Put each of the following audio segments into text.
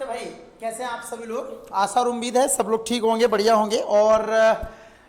नमस्ते भाई, कैसे हैं आप सभी लोग। आशा और उम्मीद है सब लोग ठीक होंगे, बढ़िया होंगे। और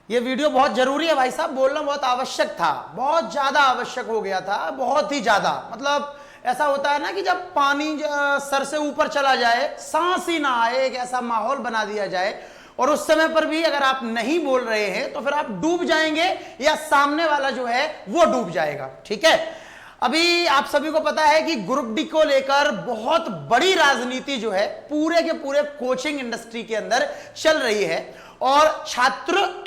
ये वीडियो बहुत जरूरी है भाई साहब, बोलना बहुत आवश्यक था, बहुत ज्यादा आवश्यक हो गया था, बहुत ही ज्यादा। मतलब ऐसा होता है ना कि जब पानी सर से ऊपर चला जाए, सांस ही ना आए, एक ऐसा माहौल बना दिया जाए और उस समय पर भी अगर आप नहीं बोल रहे हैं तो फिर आप डूब जाएंगे या सामने वाला जो है वो डूब जाएगा। ठीक है, अभी आप सभी को पता है कि ग्रुप डी को लेकर बहुत बड़ी राजनीति जो है पूरे के पूरे कोचिंग इंडस्ट्री के अंदर चल रही है। और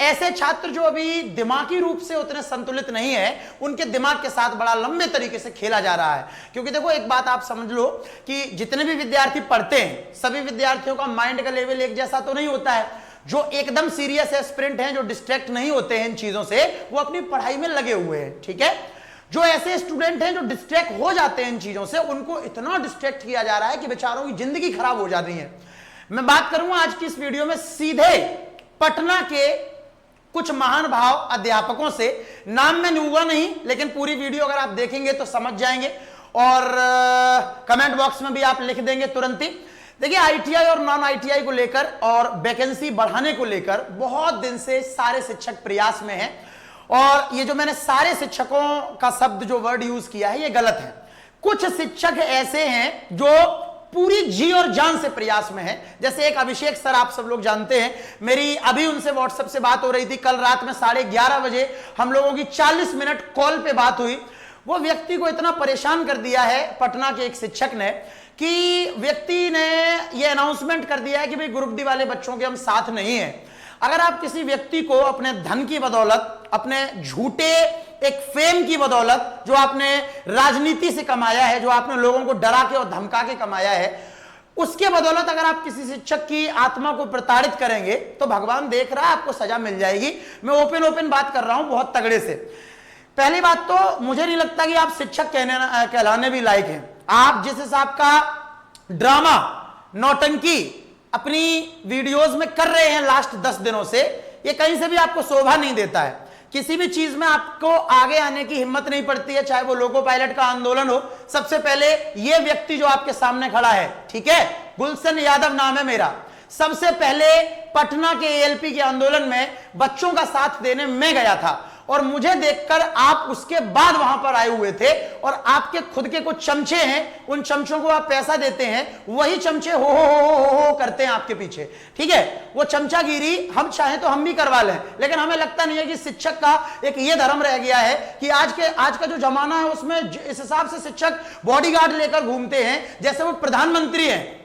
ऐसे छात्र जो अभी दिमागी रूप से उतने संतुलित नहीं है, उनके दिमाग के साथ बड़ा लंबे तरीके से खेला जा रहा है। क्योंकि देखो एक बात आप समझ लो कि जितने भी विद्यार्थी पढ़ते हैं, सभी विद्यार्थियों का माइंड का लेवल एक जैसा तो नहीं होता है। जो एकदम सीरियस एस्पिरेंट हैं, जो डिस्ट्रैक्ट नहीं होते हैं इन चीजों से, वो अपनी पढ़ाई में लगे हुए हैं। ठीक है, जो ऐसे स्टूडेंट हैं जो डिस्ट्रैक्ट हो जाते हैं इन चीजों से, उनको इतना डिस्ट्रैक्ट किया जा रहा है कि बेचारों की जिंदगी खराब हो जा रही है। मैं बात करूंगा आज की इस वीडियो में सीधे पटना के कुछ महान भाव अध्यापकों से। नाम में लूंगा नहीं, लेकिन पूरी वीडियो अगर आप देखेंगे तो समझ जाएंगे और कमेंट बॉक्स में भी आप लिख देंगे तुरंत ही। देखिए, आईटीआई और नॉन आईटीआई को लेकर और वैकेंसी बढ़ाने को लेकर बहुत दिन से सारे शिक्षक प्रयास में हैं। और ये जो मैंने सारे शिक्षकों का शब्द जो वर्ड यूज किया है ये गलत है। कुछ शिक्षक ऐसे हैं जो पूरी जी और जान से प्रयास में हैं। जैसे एक अभिषेक सर, आप सब लोग जानते हैं, मेरी अभी उनसे व्हाट्सएप से बात हो रही थी। कल रात में 11:30 बजे हम लोगों की 40 मिनट कॉल पे बात हुई। वो व्यक्ति को इतना परेशान कर दिया है पटना के एक शिक्षक ने कि व्यक्ति ने ये अनाउंसमेंट कर दिया है कि भाई ग्रुप डी वाले बच्चों के हम साथ नहीं हैं। अगर आप किसी व्यक्ति को अपने धन की बदौलत, अपने झूठे एक फेम की बदौलत, जो आपने राजनीति से कमाया है, जो आपने लोगों को डरा के और धमका के कमाया है, उसके बदौलत अगर आप किसी शिक्षक की आत्मा को प्रताड़ित करेंगे तो भगवान देख रहा है, आपको सजा मिल जाएगी। मैं ओपन बात कर रहा हूं बहुत तगड़े से। पहली बात तो मुझे नहीं लगता कि आप शिक्षक कहलाने भी लायक हैं। आप जिस हिसाब का ड्रामा, नौटंकी अपनी वीडियोस में कर रहे हैं लास्ट 10 दिनों से, ये कहीं से भी आपको शोभा नहीं देता है। किसी भी चीज में आपको आगे आने की हिम्मत नहीं पड़ती है, चाहे वो लोको पायलट का आंदोलन हो। सबसे पहले ये व्यक्ति जो आपके सामने खड़ा है, ठीक है, गुलशन यादव नाम है मेरा, सबसे पहले पटना के एएलपी के आंदोलन में बच्चों का साथ देने में गया था और मुझे देखकर आप उसके बाद वहां पर आए हुए थे। और आपके खुद के कुछ चमचे हैं, उन चमचों को आप पैसा देते हैं, वही चमचे हो करते हैं आपके पीछे। ठीक है, वो चमचागिरी हम चाहें तो हम भी करवा लें, लेकिन हमें लगता नहीं है कि शिक्षक का एक ये धर्म रह गया है कि आज का जो जमाना है उसमें इस हिसाब से शिक्षक बॉडीगार्ड लेकर घूमते हैं जैसे वो प्रधानमंत्री हैं।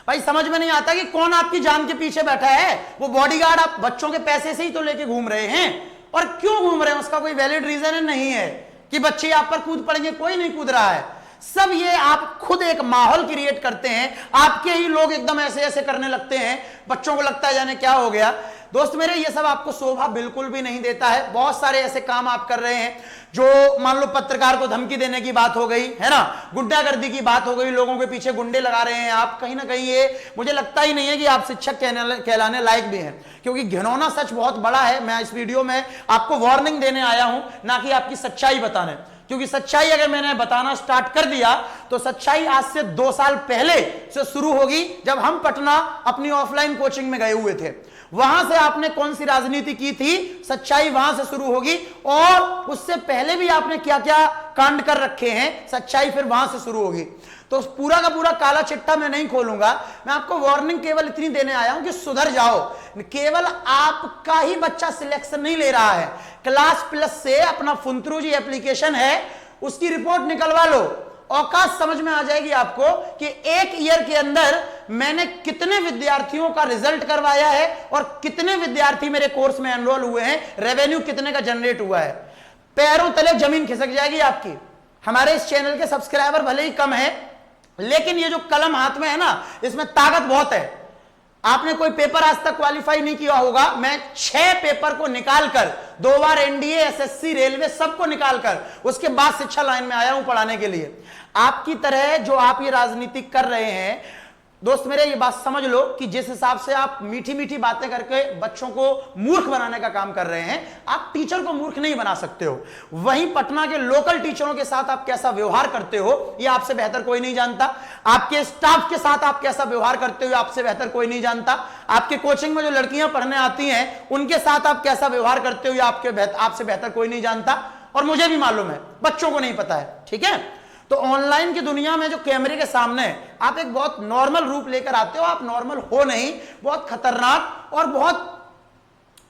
भाई समझ में नहीं आता कि कौन आपकी जान के पीछे बैठा है। वो बॉडीगार्ड आप बच्चों के पैसे से ही तो लेके घूम रहे हैं, और क्यों घूम रहे हैं उसका कोई वैलिड रीजन नहीं है कि बच्चे आप पर कूद पड़ेंगे। कोई नहीं कूद रहा है, सब ये आप खुद एक माहौल क्रिएट करते हैं। आपके ही लोग एकदम ऐसे ऐसे करने लगते हैं, बच्चों को लगता है जाने क्या हो गया। दोस्त मेरे, ये सब आपको शोभा बिल्कुल भी नहीं देता है। बहुत सारे ऐसे काम आप कर रहे हैं जो, मान लो पत्रकार को धमकी देने की बात हो गई है ना, गुंडागर्दी की बात हो गई, लोगों के पीछे गुंडे लगा रहे हैं आप। कहीं ना कहीं ये मुझे लगता ही नहीं है कि आप शिक्षक कहलाने लायक भी हैं, क्योंकि घिनौना सच बहुत बड़ा है। मैं इस वीडियो में आपको वार्निंग देने आया हूं, ना कि आपकी सच्चाई बताने। क्योंकि सच्चाई अगर मैंने बताना स्टार्ट कर दिया तो सच्चाई आज से 2 साल पहले से शुरू होगी, जब हम पटना अपनी ऑफलाइन कोचिंग में गए हुए थे। वहां से आपने कौन सी राजनीति की थी, सच्चाई वहां से शुरू होगी। और उससे पहले भी आपने क्या क्या कांड कर रखे हैं, सच्चाई फिर वहां से शुरू होगी। तो पूरा का पूरा काला चिट्ठा मैं नहीं खोलूंगा। मैं आपको वार्निंग केवल इतनी देने आया हूं कि सुधर जाओ। केवल आपका ही बच्चा सिलेक्शन नहीं ले रहा है, क्लास प्लस से अपना फुंतरू जी एप्लीकेशन है, उसकी रिपोर्ट निकलवा लो। औकात समझ में आ जाएगी आपको कि 1 ईयर के अंदर मैंने कितने विद्यार्थियों का रिजल्ट करवाया है और कितने विद्यार्थी मेरे कोर्स में एनरोल हुए हैं, रेवेन्यू कितने का जनरेट हुआ है। पैरों तले जमीन खिसक जाएगी आपकी। हमारे इस चैनल के सब्सक्राइबर भले ही कम है, लेकिन ये जो कलम हाथ में है ना, इसमें ताकत बहुत है। आपने कोई पेपर आज तक क्वालिफाई नहीं किया होगा, मैं 6 पेपर को निकालकर, 2 बार एनडीए, एसएससी, रेलवे, सबको निकालकर उसके बाद शिक्षा लाइन में आया हूं पढ़ाने के लिए। आपकी तरह जो आप ये राजनीति कर रहे हैं, दोस्त मेरे ये बात समझ लो कि जिस हिसाब से आप मीठी मीठी बातें करके बच्चों को मूर्ख बनाने का काम कर रहे हैं, आप टीचर को मूर्ख नहीं बना सकते हो। वहीं पटना के लोकल टीचरों के साथ आप कैसा व्यवहार करते हो ये आपसे बेहतर कोई नहीं जानता। आपके स्टाफ के साथ आप कैसा व्यवहार करते हो आपसे बेहतर कोई नहीं जानता। आपके कोचिंग में जो लड़कियां पढ़ने आती हैं उनके साथ आप कैसा व्यवहार करते हो आपसे बेहतर कोई नहीं जानता। और मुझे भी मालूम है, बच्चों को नहीं पता है, ठीक है। तो ऑनलाइन की दुनिया में जो कैमरे के सामने आप एक बहुत नॉर्मल रूप लेकर आते हो, आप नॉर्मल हो नहीं, बहुत खतरनाक, और बहुत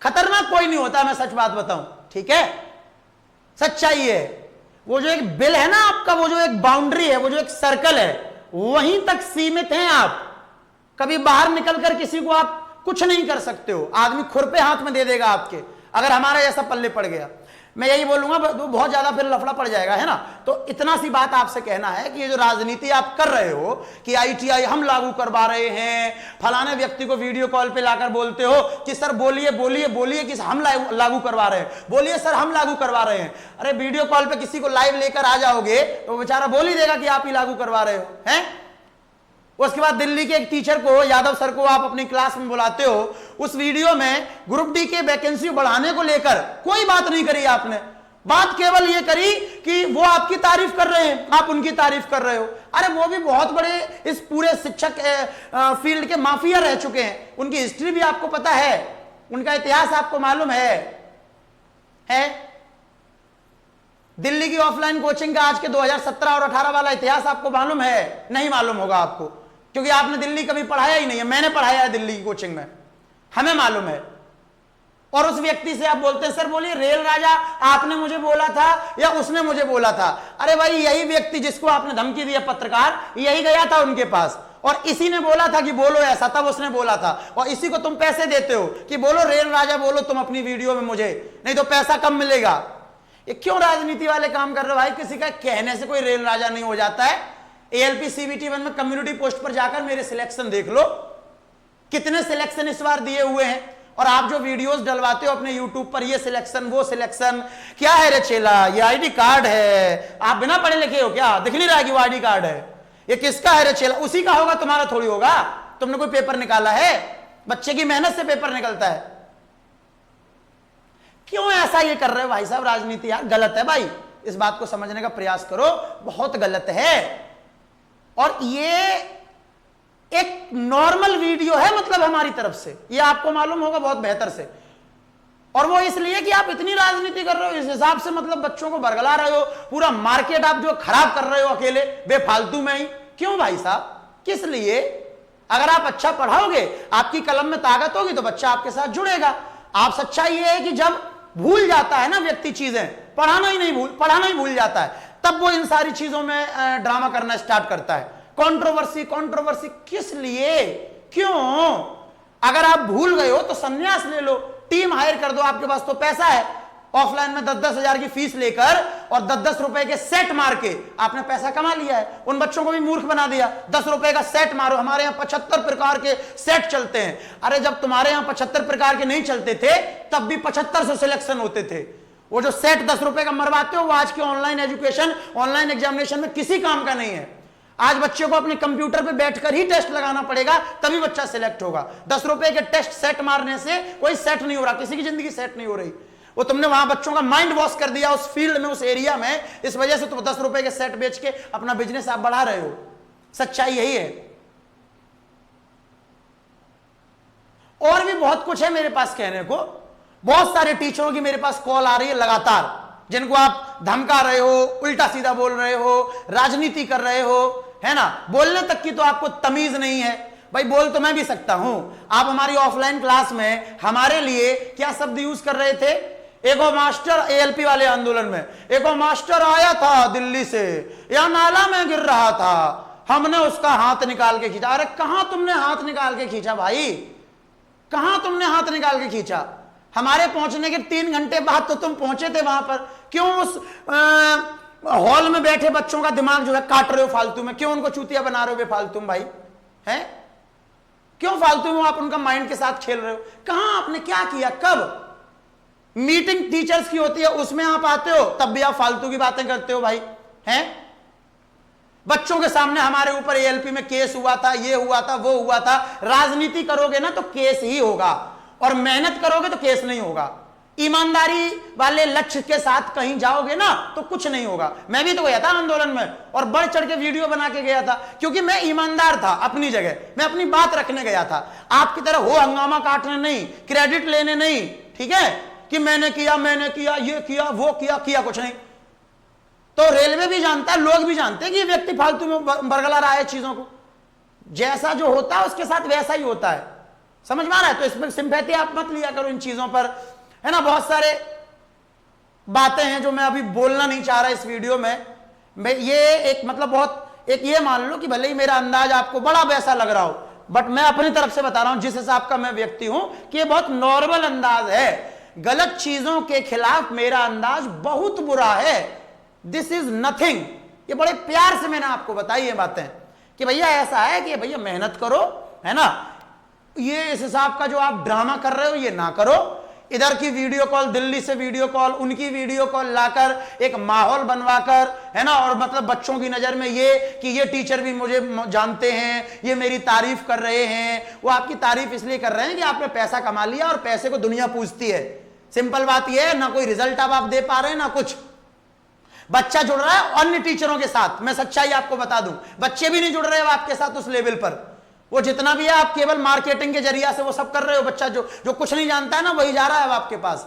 खतरनाक कोई नहीं होता, मैं सच बात बताऊं, ठीक है। सच्चाई है, वो जो एक बिल है ना आपका, वो जो एक बाउंड्री है, वो जो एक सर्कल है, वहीं तक सीमित हैं आप। कभी बाहर निकलकर किसी को आप कुछ नहीं कर सकते हो। आदमी खुरपे हाथ में दे देगा आपके, अगर हमारा ऐसा पल्ले पड़ गया। मैं यही बोलूंगा, बहुत ज्यादा फिर लफड़ा पड़ जाएगा, है ना। तो इतना सी बात आपसे कहना है कि ये जो राजनीति आप कर रहे हो कि ITI हम लागू करवा रहे हैं, फलाने व्यक्ति को वीडियो कॉल पे लाकर बोलते हो कि सर बोलिए बोलिए बोलिए कि हम लागू करवा रहे हैं, बोलिए सर हम लागू करवा रहे हैं। अरे वीडियो कॉल पे किसी को लाइव लेकर आ जाओगे तो बेचारा बोल ही देगा कि आप ही लागू करवा रहे हो, हैं। उसके बाद दिल्ली के एक टीचर को, यादव सर को आप अपनी क्लास में बुलाते हो, उस वीडियो में ग्रुप डी के वैकेंसी बढ़ाने को लेकर कोई बात नहीं करी आपने। बात केवल ये करी कि वो आपकी तारीफ कर रहे हैं, आप उनकी तारीफ कर रहे हो। अरे वो भी बहुत बड़े इस पूरे शिक्षक फील्ड के माफिया रह चुके हैं, उनकी हिस्ट्री भी आपको पता है, उनका इतिहास आपको मालूम है? दिल्ली की ऑफलाइन कोचिंग का आज के 2017 और 18 वाला इतिहास आपको मालूम है? नहीं मालूम होगा आपको, क्योंकि आपने दिल्ली कभी पढ़ाया ही नहीं है। मैंने पढ़ाया है दिल्ली की कोचिंग में, हमें मालूम है। और उस व्यक्ति से आप बोलते हैं सर बोलिए रेल राजा आपने मुझे बोला था या उसने मुझे बोला था। अरे भाई यही व्यक्ति जिसको आपने धमकी दी है, पत्रकार, यही गया था उनके पास और इसी ने बोला था कि बोलो ऐसा, तब उसने बोला था। और इसी को तुम पैसे देते हो कि बोलो रेल राजा बोलो तुम अपनी वीडियो में मुझे, नहीं तो पैसा कम मिलेगा। ये क्यों राजनीति वाले काम कर रहे हो भाई? किसी का कहने से कोई रेल राजा नहीं हो जाता है। ALP CBT 1 में कम्युनिटी पोस्ट पर जाकर मेरे सिलेक्शन देख लो, कितने सिलेक्शन इस बार दिए हुए हैं। और आप जो वीडियोस डलवाते हो अपने YouTube पर, ये सिलेक्शन वो सिलेक्शन, क्या है रे चेला? ये ID कार्ड है। आप बिना पढ़े लिखे हो क्या? दिख नहीं रहा कि वो ID कार्ड है? ये किसका है रे चेला? उसी का होगा, तुम्हारा थोड़ी होगा। तुमने कोई पेपर निकाला है? बच्चे की मेहनत से पेपर निकलता है। क्यों ऐसा ये कर रहे हो भाई साहब? राजनीति यार गलत है भाई, इस बात को समझने का प्रयास करो, बहुत गलत है। और ये एक नॉर्मल वीडियो है, मतलब हमारी तरफ से, ये आपको मालूम होगा बहुत बेहतर से। और वो इसलिए कि आप इतनी राजनीति कर रहे हो, इस हिसाब से मतलब बच्चों को बरगला रहे हो, पूरा मार्केट आप जो खराब कर रहे हो अकेले बेफालतू में ही। क्यों भाई साहब, किस लिए? अगर आप अच्छा पढ़ाओगे, आपकी कलम में ताकत होगी तो बच्चा आपके साथ जुड़ेगा। आप सच्चाई ये है कि जब भूल जाता है ना व्यक्ति चीजें, पढ़ाना ही भूल जाता है, तब वो इन सारी चीजों में ड्रामा करना स्टार्ट करता है। कंट्रोवर्सी किस लिए? क्यों? अगर आप भूल गए हो तो संन्यास ले लो, टीम हायर कर दो, आपके पास तो पैसा है। ऑफलाइन में 10-10 हजार की फीस लेकर और 10-10 रुपए के सेट मार के आपने पैसा कमा लिया है। उन बच्चों को भी मूर्ख बना दिया। 10 रुपए का सेट मारो, हमारे यहाँ 75 प्रकार के सेट चलते हैं। अरे जब तुम्हारे यहाँ 75 प्रकार के नहीं चलते थे तब भी 75 से सिलेक्शन होते थे। वो जो सेट 10 रुपए का मरवाते हो वो आज के ऑनलाइन एजुकेशन, ऑनलाइन एग्जामिनेशन में किसी काम का नहीं है। आज बच्चे को अपने कंप्यूटर पे बैठकर ही टेस्ट लगाना पड़ेगा, तभी बच्चा सिलेक्ट होगा। 10 रुपए के टेस्ट सेट मारने से कोई सेट नहीं हो रहा, किसी की जिंदगी सेट नहीं हो रही। वो तुमने वहां बच्चों का माइंड वॉश कर दिया उस फील्ड में, उस एरिया में, इस वजह से तुम 10 रुपए के सेट बेच के अपना बिजनेस आप बढ़ा रहे हो। सच्चाई यही है। और भी बहुत कुछ है मेरे पास कहने को। बहुत सारे टीचरों की मेरे पास कॉल आ रही है लगातार, जिनको आप धमका रहे हो, उल्टा सीधा बोल रहे हो, राजनीति कर रहे हो, है ना। बोलने तक की तो आपको तमीज नहीं है। भाई बोल तो मैं भी सकता हूं। आप हमारी ऑफलाइन क्लास में हमारे लिए क्या शब्द यूज कर रहे थे? एगो मास्टर, ALP वाले आंदोलन में एगो मास्टर आया था दिल्ली से, या नाला में गिर रहा था, हमने उसका हाथ निकाल के खींचा। अरे कहां तुमने हाथ निकाल के खींचा भाई? कहां तुमने हाथ निकाल के खींचा? हमारे पहुंचने के 3 घंटे बाद तो तुम पहुंचे थे वहां पर। क्यों उस हॉल में बैठे बच्चों का दिमाग जो है काट रहे हो फालतू में? क्यों उनको चूतिया बना रहे हो बेफालतू में भाई? हैं? क्यों फालतू में आप उनका माइंड के साथ खेल रहे हो? कहां आपने क्या किया? कब मीटिंग टीचर्स की होती है उसमें आप आते हो, तब भी आप फालतू की बातें करते हो भाई। हैं? बच्चों के सामने हमारे ऊपर एएलपी में केस हुआ था, ये हुआ था, वो हुआ था। राजनीति करोगे ना तो केस ही होगा, और मेहनत करोगे तो केस नहीं होगा। ईमानदारी वाले लक्ष्य के साथ कहीं जाओगे ना तो कुछ नहीं होगा। मैं भी तो गया था आंदोलन में और बढ़ चढ़ के वीडियो बना के गया था, क्योंकि मैं ईमानदार था अपनी जगह, मैं अपनी बात रखने गया था। आपकी तरह हो हंगामा काटने नहीं, क्रेडिट लेने नहीं, ठीक है, कि मैंने किया, ये किया, वो किया कुछ नहीं। तो रेलवे भी जानता है, लोग भी जानते हैं कि ये व्यक्ति फालतू में बरगला रहा है चीजों को। जैसा जो होता है उसके साथ वैसा ही होता है, समझ में आ रहा है? तो इसमें सिंपैथी आप मत लिया करो इन चीजों पर, है ना। बहुत सारे बातें हैं जो मैं अभी बोलना नहीं चाह रहा इस वीडियो में। मैं ये एक मतलब बहुत एक ये मान लो कि भले ही मेरा अंदाज आपको बड़ा वैसा लग रहा हो, बट मैं अपनी तरफ से बता रहा हूं जिस हिसाब का मैं व्यक्ति हूं कि ये बहुत नॉर्मल अंदाज है। गलत चीजों के खिलाफ मेरा अंदाज बहुत बुरा है। This is nothing. ये बड़े प्यार से मैंने आपको बताई ये बातें कि भैया ऐसा है कि भैया मेहनत करो, है ना। ये इस हिसाब का जो आप ड्रामा कर रहे हो ये ना करो। इधर की वीडियो कॉल, दिल्ली से वीडियो कॉल, उनकी वीडियो कॉल लाकर एक माहौल बनवाकर, है ना, और मतलब बच्चों की नजर में ये कि ये टीचर भी मुझे जानते हैं, ये मेरी तारीफ कर रहे हैं। वो आपकी तारीफ इसलिए कर रहे हैं कि आपने पैसा कमा लिया और पैसे को दुनिया पूछती है। सिंपल बात यह है, ना कोई रिजल्ट अब आप दे पा रहे हैं ना कुछ। बच्चा जुड़ रहा है अन्य टीचरों के साथ, मैं सच्चाई आपको बता दूं, बच्चे भी नहीं जुड़ रहे हो आपके साथ उस लेवल पर। वो जितना भी है आप केवल मार्केटिंग के जरिया से वो सब कर रहे हो। बच्चा जो कुछ नहीं जानता है ना वही जा रहा है आपके पास।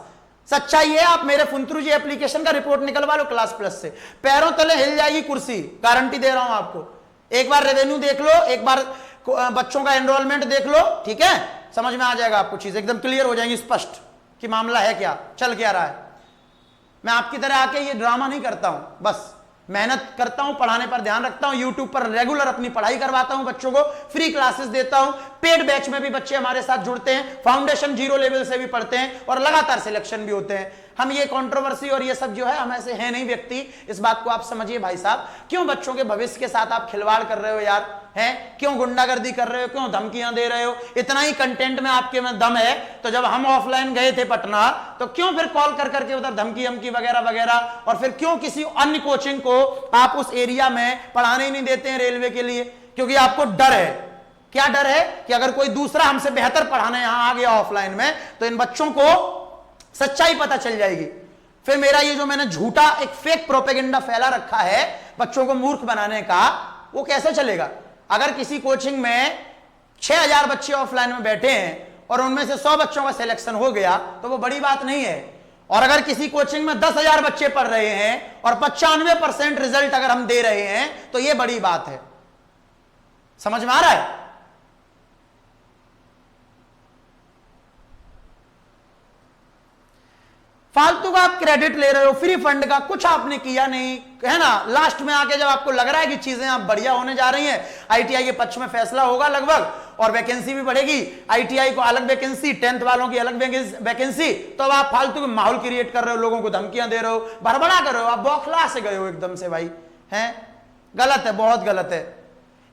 सच्चाई है, आप मेरे फुंतरू जी एप्लीकेशन का रिपोर्ट निकलवा लो क्लास प्लस से, पैरों तले हिल जाएगी कुर्सी, गारंटी दे रहा हूं आपको। एक बार रेवेन्यू देख लो, एक बार बच्चों का एनरोलमेंट देख लो, ठीक है, समझ में आ जाएगा आपको, चीज एकदम क्लियर हो जाएंगी, स्पष्ट कि मामला है क्या, चल क्या रहा है। मैं आपकी तरह आके ये ड्रामा नहीं करता हूं, बस मेहनत करता हूं, पढ़ाने पर ध्यान रखता हूं, यूट्यूब पर रेगुलर अपनी पढ़ाई करवाता हूं, बच्चों को फ्री क्लासेस देता हूं। पेड बैच में भी बच्चे हमारे साथ जुड़ते हैं, फाउंडेशन 0 लेवल से भी पढ़ते हैं और लगातार सिलेक्शन भी होते हैं। हम ये कंट्रोवर्सी और ये सब जो है, हम ऐसे हैं नहीं व्यक्ति, इस बात को आप समझिए भाई साहब। क्यों बच्चों के भविष्य के साथ आप खिलवाड़ कर रहे हो यार, हैं? क्यों गुंडागर्दी कर रहे हो, क्यों धमकियां दे रहे हो? इतना ही कंटेंट में आपके में दम है तो जब हम ऑफलाइन गए थे पटना तो क्यों फिर कॉल कर करके उधर धमकी हमकी वगैरह वगैरह, और फिर क्यों किसी अन्य कोचिंग को आप उस एरिया में पढ़ाने ही नहीं देते हैं रेलवे के लिए? क्योंकि आपको डर है। क्या डर है? कि अगर कोई दूसरा हमसे बेहतर पढ़ाने यहां आ गया ऑफलाइन में तो इन बच्चों को सच्चाई पता चल जाएगी। फिर मेरा ये जो मैंने झूठा एक फेक प्रोपेगेंडा फैला रखा है बच्चों को मूर्ख बनाने का, वो कैसे चलेगा? अगर किसी कोचिंग में 6000 बच्चे ऑफलाइन में बैठे हैं और उनमें से 100 बच्चों का सिलेक्शन हो गया तो वो बड़ी बात नहीं है। और अगर किसी कोचिंग में 10,000 बच्चे पढ़ रहे हैं और 95% रिजल्ट अगर हम दे रहे हैं तो ये बड़ी बात है। समझ में आ रहा है? फालतू का आप क्रेडिट ले रहे हो, फ्री फंड का कुछ आपने किया नहीं, है ना। लास्ट में आके जब आपको लग रहा है कि चीजें आप बढ़िया होने जा रही हैं, आईटीआई के पक्ष में फैसला होगा लगभग और वैकेंसी भी बढ़ेगी, आईटीआई को अलग वैकेंसी, 10th वालों की अलग वैकेंसी, तो अब आप फालतू का माहौल क्रिएट कर रहे हो, लोगों को धमकियां दे रहे हो, भड़बड़ा कर रहे हो, आप बौखला से गए हो एकदम से भाई, हैं? गलत है, बहुत गलत है।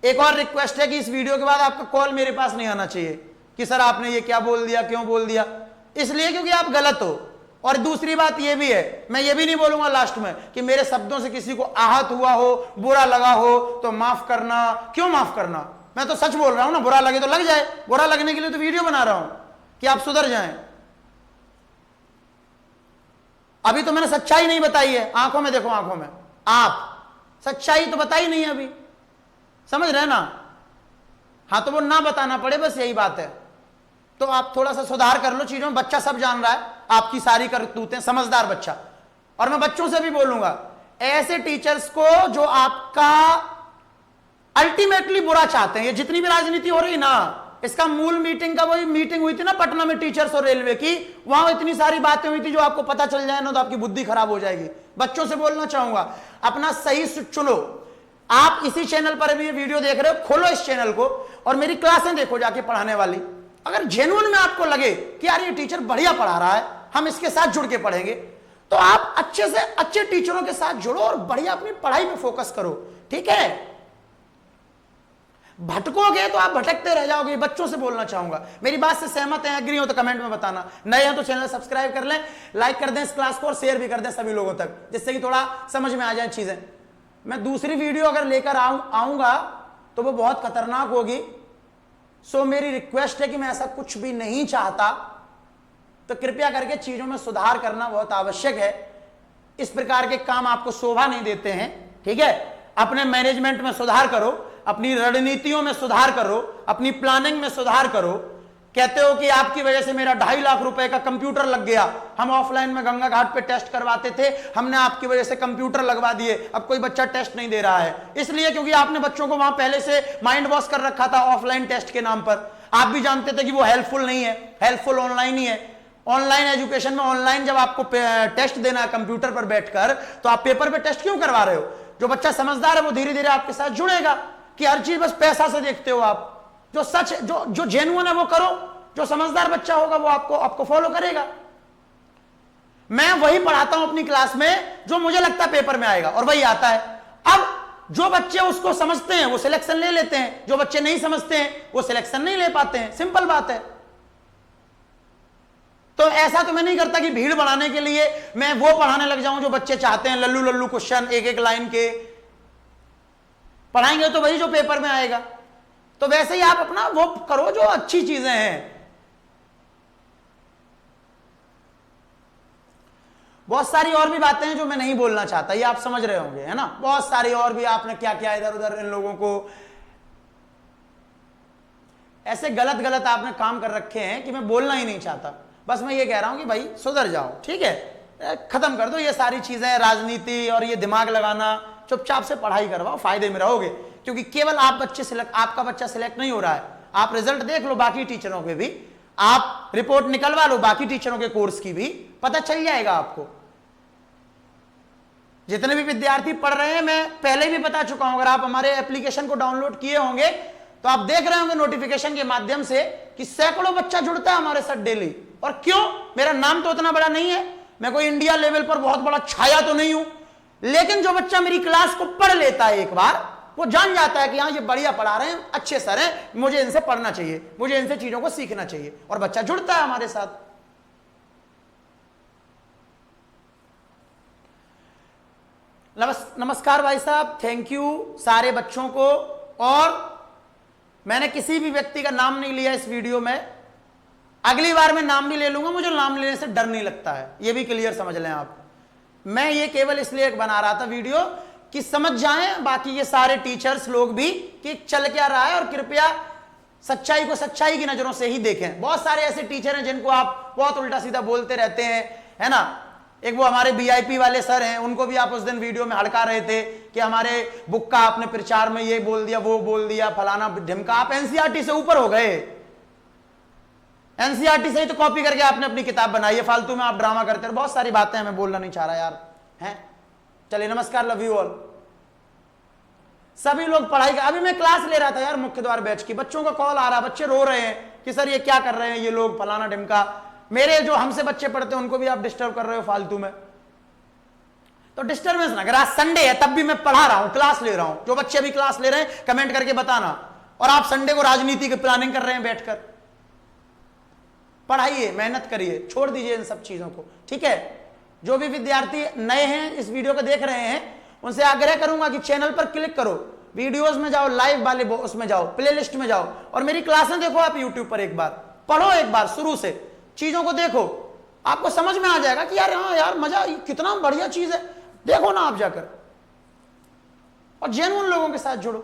एक और रिक्वेस्ट है कि इस वीडियो के बाद आपका कॉल मेरे पास नहीं आना चाहिए कि सर आपने ये क्या बोल दिया, क्यों बोल दिया, इसलिए क्योंकि आप गलत हो। और दूसरी बात यह भी है, मैं ये भी नहीं बोलूंगा लास्ट में कि मेरे शब्दों से किसी को आहत हुआ हो, बुरा लगा हो तो माफ करना। क्यों माफ करना? मैं तो सच बोल रहा हूं ना, बुरा लगे तो लग जाए, बुरा लगने के लिए तो वीडियो बना रहा हूं कि आप सुधर जाएं। अभी तो मैंने सच्चाई नहीं बताई है, आंखों में देखो, आंखों में आप सच्चाई तो बताई नहीं है अभी, समझ रहे ना। हाँ तो वो ना बताना पड़े, बस यही बात है। तो आप थोड़ा सा सुधार कर लो चीजों में। बच्चा सब जान रहा है आपकी सारी करतूतें, समझदार बच्चा। और मैं बच्चों से भी बोलूंगा, ऐसे टीचर्स को जो आपका अल्टीमेटली बुरा चाहते हैं। ये जितनी भी राजनीति हो रही ना, इसका मूल मीटिंग का वही मीटिंग हुई थी ना पटना में टीचर्स और रेलवे की, वहां इतनी सारी बातें हुई थी जो आपको पता चल जाए ना तो आपकी बुद्धि खराब हो जाएगी। बच्चों से बोलना चाहूंगा, अपना सही चुनो। आप इसी चैनल पर भी ये वीडियो देख रहे हो, खोलो इस चैनल को और मेरी क्लासें देखो जाके पढ़ाने वाली। अगर जेन्युइन में आपको लगे कि यार ये टीचर बढ़िया पढ़ा रहा है, हम इसके साथ जुड़ के पढ़ेंगे, तो आप अच्छे से अच्छे टीचरों के साथ जुड़ो और बढ़िया अपनी पढ़ाई में फोकस करो, ठीक है। भटकोगे तो आप भटकते रह जाओगे। बच्चों से बोलना चाहूंगा, मेरी बात से सहमत हैं, एग्री हो तो कमेंट में बताना। नए हैं तो चैनल सब्सक्राइब कर लें, लाइक कर दें इस क्लास को और शेयर भी कर दें सभी लोगों तक, जिससे कि थोड़ा समझ में आ जाए चीजें। मैं दूसरी वीडियो अगर लेकर आऊंगा तो वो बहुत खतरनाक होगी। सो मेरी रिक्वेस्ट है कि मैं ऐसा कुछ भी नहीं चाहता, तो कृपया करके चीजों में सुधार करना बहुत आवश्यक है। इस प्रकार के काम आपको शोभा नहीं देते हैं, ठीक है। अपने मैनेजमेंट में सुधार करो, अपनी रणनीतियों में सुधार करो, अपनी प्लानिंग में सुधार करो। कहते हो कि आपकी वजह से मेरा 2.5 लाख रुपए का कंप्यूटर लग गया, हम ऑफलाइन में गंगा घाट पे टेस्ट करवाते थे, हमने आपकी वजह से कंप्यूटर लगवा दिए, अब कोई बच्चा टेस्ट नहीं दे रहा है। इसलिए क्योंकि आपने बच्चों को वहां पहले से माइंड वॉश कर रखा था ऑफलाइन टेस्ट के नाम पर। आप भी जानते थे कि वो हेल्पफुल नहीं है, हेल्पफुल ऑनलाइन ही है। ऑनलाइन एजुकेशन में ऑनलाइन जब आपको टेस्ट देना है कंप्यूटर पर बैठकर, तो आप पेपर पे टेस्ट क्यों करवा रहे हो? जो बच्चा समझदार है वो धीरे धीरे आपके साथ जुड़ेगा। कि हर चीज बस पैसा से देखते हो आप। जो सच, जो जेन्युइन है वो करो, जो समझदार बच्चा होगा वो आपको फॉलो करेगा। मैं वही पढ़ाता हूं अपनी क्लास में जो मुझे लगता है पेपर में आएगा, और वही आता है। अब जो बच्चे उसको समझते हैं वो सिलेक्शन ले लेते हैं, जो बच्चे नहीं समझते हैं वो सिलेक्शन नहीं ले पाते हैं, सिंपल बात है। तो ऐसा तो मैं नहीं करता कि भीड़ बढ़ाने के लिए मैं वो पढ़ाने लग जाऊं जो बच्चे चाहते हैं, लल्लू लल्लू क्वेश्चन एक एक लाइन के पढ़ाएंगे तो वही जो पेपर में आएगा। तो वैसे ही आप अपना वो करो जो अच्छी चीजें हैं। बहुत सारी और भी बातें हैं जो मैं नहीं बोलना चाहता, ये आप समझ रहे होंगे, है ना। बहुत सारी और भी, आपने क्या क्या इधर उधर इन लोगों को ऐसे गलत गलत आपने काम कर रखे हैं कि मैं बोलना ही नहीं चाहता। बस मैं ये कह रहा हूं कि भाई सुधर जाओ, ठीक है, खत्म कर दो ये सारी चीजें, राजनीति और ये दिमाग लगाना। चुपचाप से पढ़ाई करवाओ, फायदे में रहोगे। क्योंकि केवल आपका बच्चा सिलेक्ट नहीं हो रहा है। आप रिजल्ट देख लो बाकी टीचरों के भी, आप रिपोर्ट निकलवा लो बाकी टीचरों के कोर्स की भी, पता चल जाएगा आपको। जितने भी विद्यार्थी पढ़ रहे हैं मैं पहले भी बता चुका हूं। अगर आप हमारे एप्लीकेशन को डाउनलोड किए होंगे तो आप देख रहे होंगे नोटिफिकेशन के माध्यम से कि सैकड़ों बच्चा जुड़ता है हमारे साथ डेली। और क्यों? मेरा नाम तो उतना बड़ा नहीं है, मैं कोई इंडिया लेवल पर बहुत बड़ा छाया तो नहीं हूं, लेकिन जो बच्चा मेरी क्लास को पढ़ लेता है एक बार, वो जान जाता है कि हाँ ये बढ़िया पढ़ा रहे हैं, अच्छे सर हैं, मुझे इनसे पढ़ना चाहिए, मुझे इनसे चीजों को सीखना चाहिए, और बच्चा जुड़ता है हमारे साथ। नमस्कार भाई साहब, थैंक यू सारे बच्चों को। और मैंने किसी भी व्यक्ति का नाम नहीं लिया इस वीडियो में, अगली बार मैं नाम भी ले लूंगा, मुझे नाम लेने से डर नहीं लगता है, ये भी क्लियर समझ लें आप। मैं ये केवल इसलिए बना रहा था वीडियो कि समझ जाएं बाकी ये सारे टीचर्स लोग भी कि चल क्या रहा है, और कृपया सच्चाई को सच्चाई की नजरों से ही देखें। बहुत सारे ऐसे टीचर हैं जिनको आप बहुत उल्टा सीधा बोलते रहते हैं, है ना। एक वो हमारे बीआईपी वाले सर हैं, उनको भी आप उस दिन वीडियो में हड़का रहे थे कि हमारे बुक का आपने प्रचार में ये बोल दिया, वो बोल दिया, फलाना ढिमका। आप एनसीईआरटी से ऊपर हो गए, एनसीईआरटी से ही तो कॉपी करके आपने अपनी किताब बनाई है, फालतू में आप ड्रामा करते हैं। बहुत सारी बातें मैं बोलना नहीं चाह रहा यार, हैं। चलिए, नमस्कार, लव यू ऑल। सभी लोग पढ़ाई का, अभी मैं क्लास ले रहा था यार मुख्य द्वार बैच की, बच्चों का कॉल आ रहा, बच्चे रो रहे हैं कि सर ये क्या कर रहे हैं ये लोग, फलाना ढिमका। मेरे जो हमसे बच्चे पढ़ते हैं उनको भी आप डिस्टर्ब कर रहे हो फालतू में, तो डिस्टर्बेंस ना। अगर आज संडे है तब भी मैं पढ़ा रहा हूं, क्लास ले रहा हूं। जो बच्चे अभी क्लास ले रहे हैं कमेंट करके बताना। और आप संडे को राजनीति की प्लानिंग कर रहे हैं बैठकर, पढ़ाइए, मेहनत करिए, छोड़ दीजिए इन सब चीजों को, ठीक है। जो भी विद्यार्थी नए हैं इस वीडियो को देख रहे हैं, उनसे आग्रह करूंगा कि चैनल पर क्लिक करो, वीडियोस में जाओ, लाइव वाले उसमें जाओ, प्लेलिस्ट में जाओ, और मेरी क्लासें देखो आप यूट्यूब पर। एक बार पढ़ो, एक बार शुरू से चीजों को देखो, आपको समझ में आ जाएगा कि यार हाँ यार मजा, कितना बढ़िया चीज है। देखो ना आप जाकर, और जेन्युइन लोगों के साथ जुड़ो।